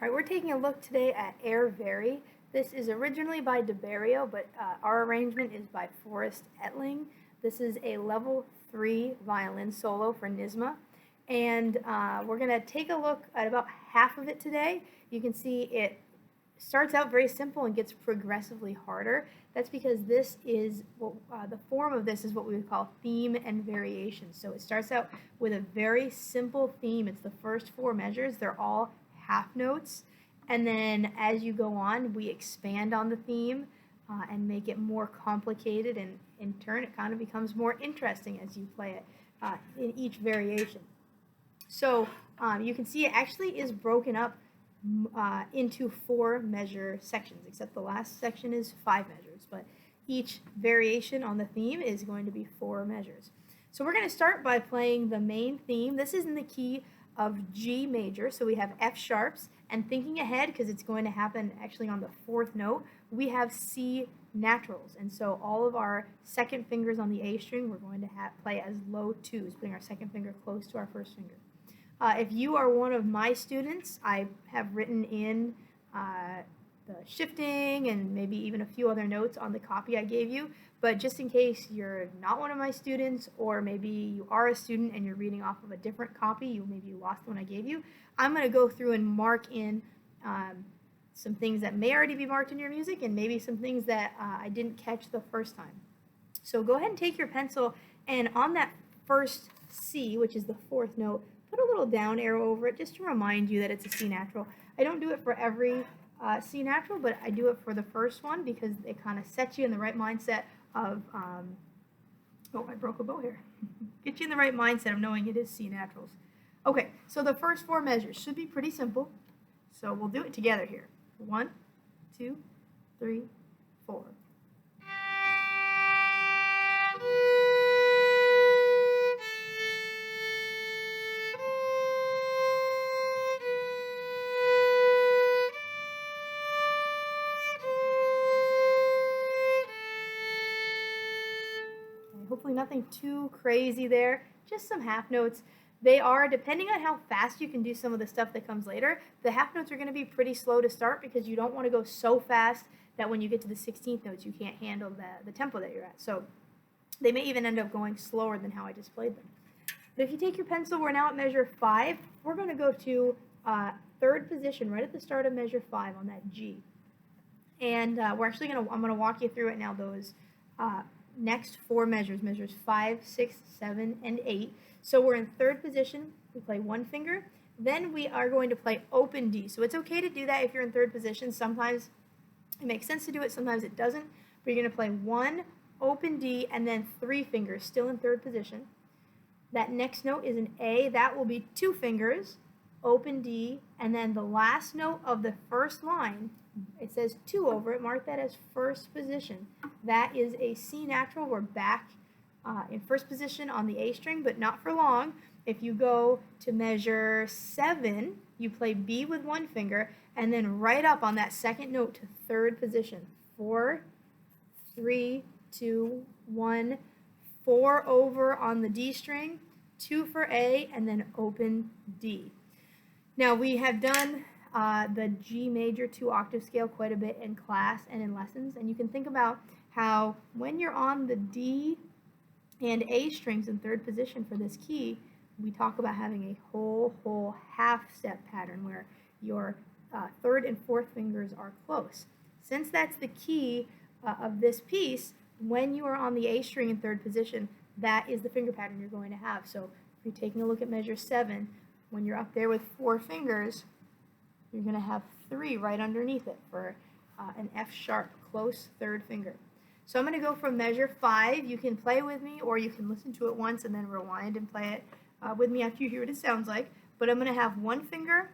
All right, we're taking a look today at Air Varie. This is originally by Beriot, but our arrangement is by Forrest Etling. This is a level 3 violin solo for NYSSMA. And we're going to take a look at about half of it today. You can see it starts out very simple and gets progressively harder. That's because this is the form of this is what we would call theme and variation. So it starts out with a very simple theme. It's the first 4 measures. They're all half notes, and then as you go on we expand on the theme and make it more complicated, and in turn it kind of becomes more interesting as you play it in each variation. So you can see it actually is broken up into 4 measure sections, except the last section is 5 measures, but each variation on the theme is going to be 4 measures. So we're going to start by playing the main theme. This is in the key of G major, so we have F sharps, and thinking ahead, because it's going to happen actually on the 4th note, we have C naturals, and so all of our second fingers on the A string we're going to play as low 2s, putting our second finger close to our first finger. If you are one of my students, I have written in the shifting and maybe even a few other notes on the copy I gave you, but just in case you're not one of my students, or maybe you are a student and you're reading off of a different copy, maybe you lost the one I gave you, I'm going to go through and mark in some things that may already be marked in your music and maybe some things that I didn't catch the first time. So go ahead and take your pencil, and on that first C, which is the 4th note, put a little down arrow over it just to remind you that it's a C natural. I don't do it for every C natural, but I do it for the first one because it kind of sets you in the right mindset of, oh, I broke a bow here. Get you in the right mindset of knowing it is C naturals. Okay, so the first 4 measures should be pretty simple. So we'll do it together here. 1, 2, 3, 4. Hopefully nothing too crazy there, just some half notes. They are, depending on how fast you can do some of the stuff that comes later, the half notes are going to be pretty slow to start because you don't want to go so fast that when you get to the 16th notes you can't handle the tempo that you're at. So they may even end up going slower than how I just played them. But if you take your pencil, we're now at measure 5. We're going to go to 3rd position right at the start of measure 5 on that G. And I'm going to walk you through it now, those next 4 measures, measures 5, 6, 7, and 8. So we're in 3rd position, we play 1 finger, then we are going to play open D. So it's okay to do that if you're in 3rd position. Sometimes it makes sense to do it, sometimes it doesn't, but you're going to play 1 open D and then 3 fingers, still in 3rd position. That next note is an A, that will be 2 fingers, open D, and then the last note of the first line, it says 2 over it, mark that as 1st position. That is a C natural. We're back in 1st position on the A string, but not for long. If you go to measure 7, you play B with 1 finger, and then right up on that 2nd note to 3rd position. 4, 3, 2, 1, 4 over on the D string, 2 for A, and then open D. Now we have done the G major 2 octave scale quite a bit in class and in lessons, and you can think about how when you're on the D and A strings in 3rd position for this key, we talk about having a whole half step pattern where your 3rd and 4th fingers are close. Since that's the key of this piece, when you are on the A string in 3rd position, that is the finger pattern you're going to have. So if you're taking a look at measure 7, when you're up there with 4 fingers, you're going to have 3 right underneath it for an F sharp, close 3rd finger. So I'm going to go from measure 5. You can play with me, or you can listen to it once and then rewind and play it with me after you hear what it sounds like. But I'm going to have 1 finger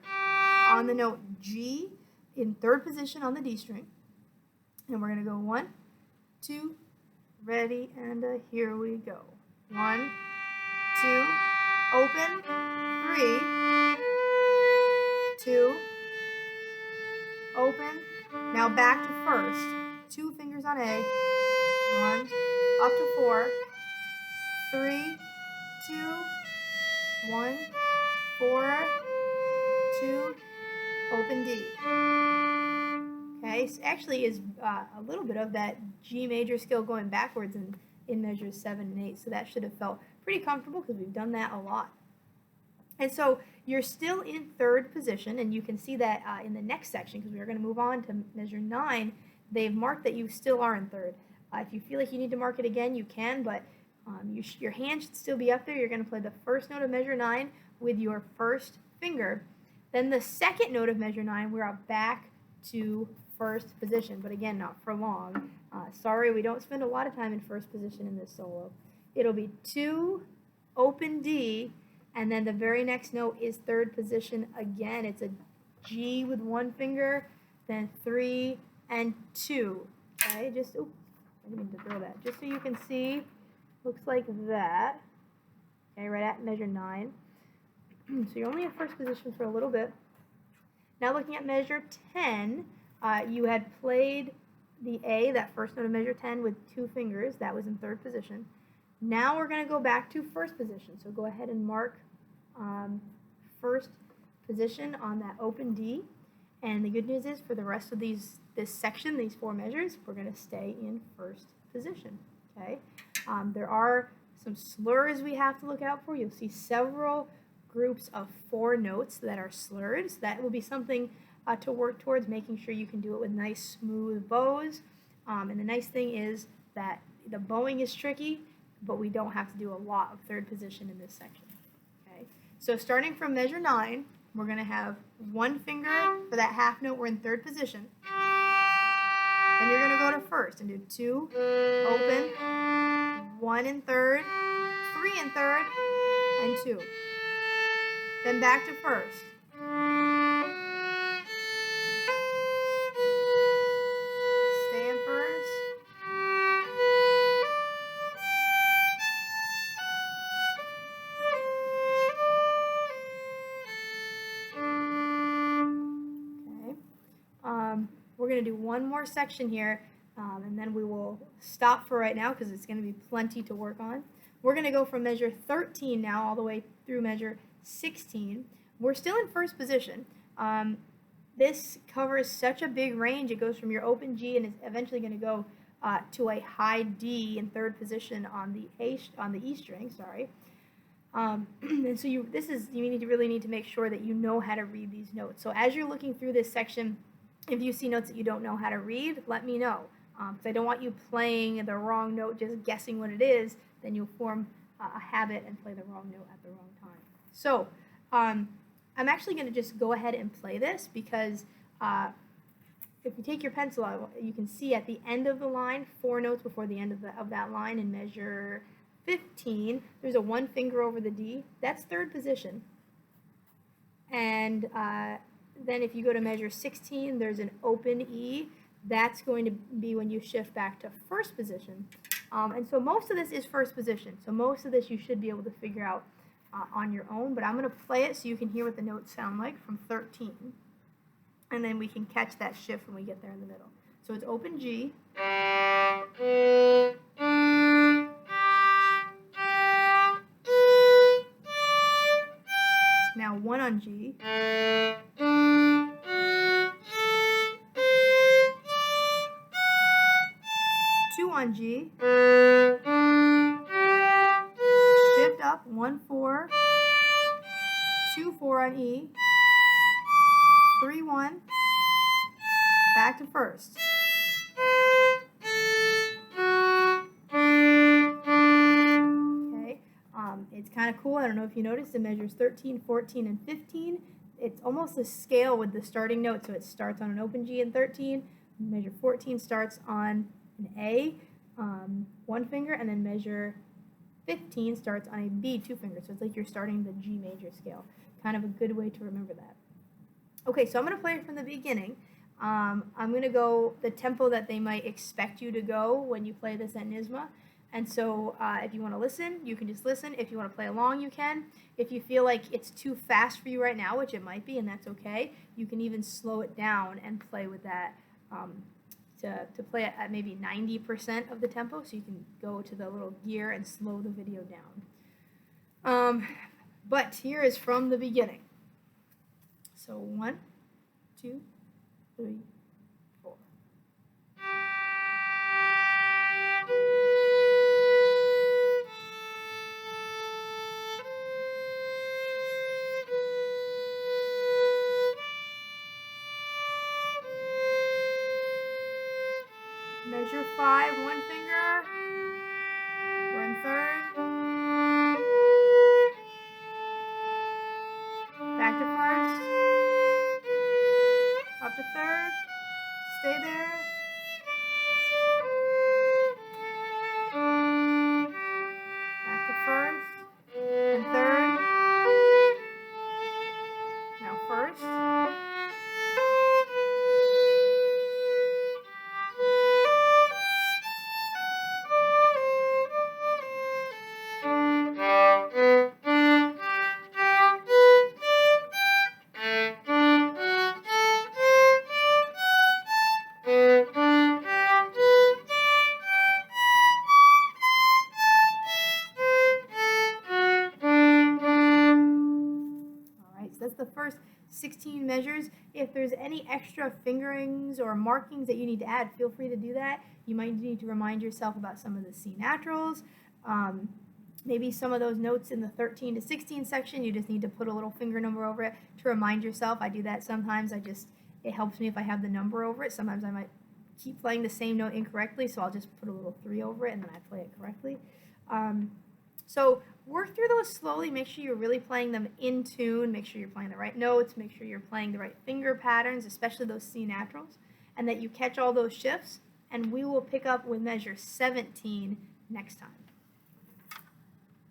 on the note G in 3rd position on the D string. And we're going to go 1, 2, ready, and here we go. 1, 2, open, 3, 2, open. Now back to 1st. 2 fingers on A. 1, up to 4. 3, 2, 1, 4, 2, open D. Okay, so actually is a little bit of that G major scale going backwards in measures 7 and 8, so that should have felt pretty comfortable because we've done that a lot. And so you're still in third position, and you can see that in the next section, because we are going to move on to measure 9. They've marked that you still are in third. If you feel like you need to mark it again, you can, but your hand should still be up there. You're going to play the first note of measure 9 with your first finger. Then the second note of measure 9, we're back to first position, but again, not for long. Sorry, we don't spend a lot of time in first position in this solo. It'll be 2, open D, and then the very next note is third position again. It's a G with one finger, then 3 and 2. Okay, just, oops, I didn't mean to throw that. Just so you can see, looks like that. Okay, right at measure 9. So you're only in first position for a little bit. Now looking at measure 10, you had played the A, that first note of measure 10, with 2 fingers. That was in third position. Now we're going to go back to first position. So go ahead and mark first position on that open D. And the good news is for the rest of this section, these 4 measures, we're going to stay in first position. Okay. There are some slurs we have to look out for. You'll see several groups of 4 notes that are slurred. So that will be something to work towards, making sure you can do it with nice smooth bows. And the nice thing is that the bowing is tricky, but we don't have to do a lot of third position in this section. Okay, so starting from measure 9, we're going to have 1 finger for that half note. We're in third position. Then you're going to go to first and do 2, open, 1 in third, 3 in third, and 2. Then back to first. Stay in first. Okay. We're going to do one more section here, and then we will stop for right now because it's going to be plenty to work on. We're going to go from measure 13 now all the way through measure 16. We're still in first position. This covers such a big range. It goes from your open G and is eventually going to go to a high D in third position on the E string. Sorry. And so you really need to make sure that you know how to read these notes. So as you're looking through this section, if you see notes that you don't know how to read, let me know. Because I don't want you playing the wrong note, just guessing what it is. Then you'll form a habit and play the wrong note at the wrong time. So I'm actually going to just go ahead and play this because if you take your pencil out, you can see at the end of the line, 4 notes before the end of that line in measure 15, there's a 1 finger over the D. That's third position. And then if you go to measure 16, there's an open E. That's going to be when you shift back to first position. And so most of this is first position. So most of this you should be able to figure out on your own. But I'm going to play it so you can hear what the notes sound like from 13. And then we can catch that shift when we get there in the middle. So it's open G. Now 1 on G. 2 on G. Shift up, 1, 4. 2, 4 on E. 3, 1. Back to first. Okay, it's kind of cool. I don't know if you noticed, it measures 13, 14, and 15. It's almost a scale with the starting note, so it starts on an open G in 13. Measure 14 starts on an A, 1 finger, and then measure 15 starts on a B, 2 fingers. So it's like you're starting the G major scale. Kind of a good way to remember that. Okay, so I'm going to play it from the beginning. I'm going to go the tempo that they might expect you to go when you play this at NYSSMA. And so if you want to listen, you can just listen. If you want to play along, you can. If you feel like it's too fast for you right now, which it might be, and that's okay, you can even slow it down and play with that to play it at maybe 90% of the tempo, so you can go to the little gear and slow the video down. But here is from the beginning. So 1, 2, 3, 4. Measure 5, one finger. We're in third. Back to first. Up to third. Stay there. Back to first. And third. Now first. That's the first 16 measures. If there's any extra fingerings or markings that you need to add, feel free to do that. You might need to remind yourself about some of the C naturals. Maybe some of those notes in the 13 to 16 section, you just need to put a little finger number over it to remind yourself. I do that sometimes. It helps me if I have the number over it. Sometimes I might keep playing the same note incorrectly, so I'll just put a little 3 over it and then I play it correctly. So work through those slowly. Make sure you're really playing them in tune. Make sure you're playing the right notes. Make sure you're playing the right finger patterns, especially those C naturals, and that you catch all those shifts. And we will pick up with measure 17 next time.